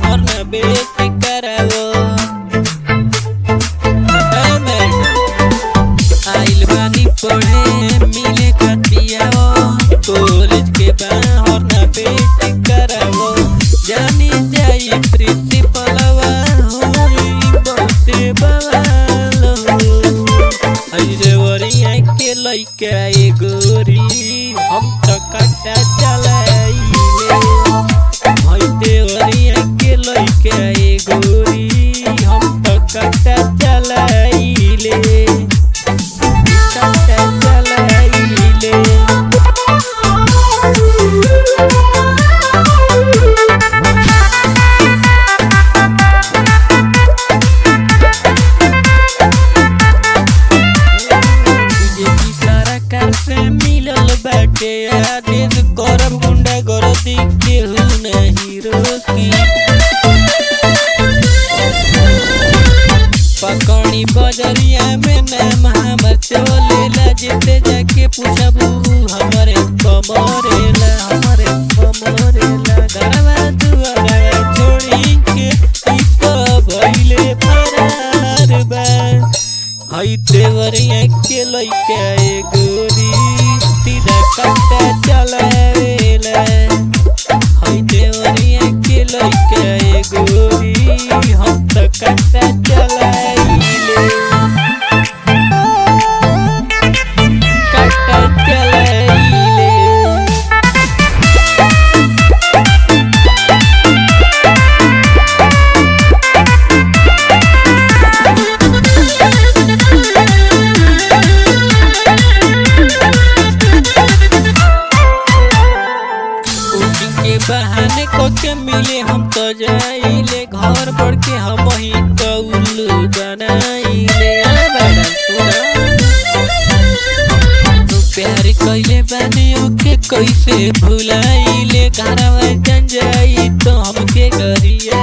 हरना बेटी करावो। आइल बानी पढ़े मिले खतियाओ, कॉलेज के बाहर ना बेटी करावो। जानी जाई प्रिंसिपलवा होई बहुते बवाल हो। अरे वरिया के लइका ए गोरी हम तो कट्टा चलाइले। हई देवरिया के लइका ए गोरी हम तो कट्टा चलाइले। बाटे आदेश करब गुंडा गर्दी केहू नहीं रोकी। पकड़ी बजरिया में नाम हमर चलेला, जेते जाके पूछबू हमरे कमरेला। घरवा दुआरा छोड़ी के ई तो भइले फरार बा। हई देवरिया के लइका ए गोरी सीधा कट्टा चलावेला। हई देवरिया के लइका ए गोरी हम तो कट्टा चलाइले। कट्टा चलाइले। के बहाने को के मिले हम तो जाइले, घर बढ़ के हम ही तो उल्लू बनाइले। तू प्यार कइले बानी ओके कैसे भुलाइले। घरवा जन जाई तो हमके गरिया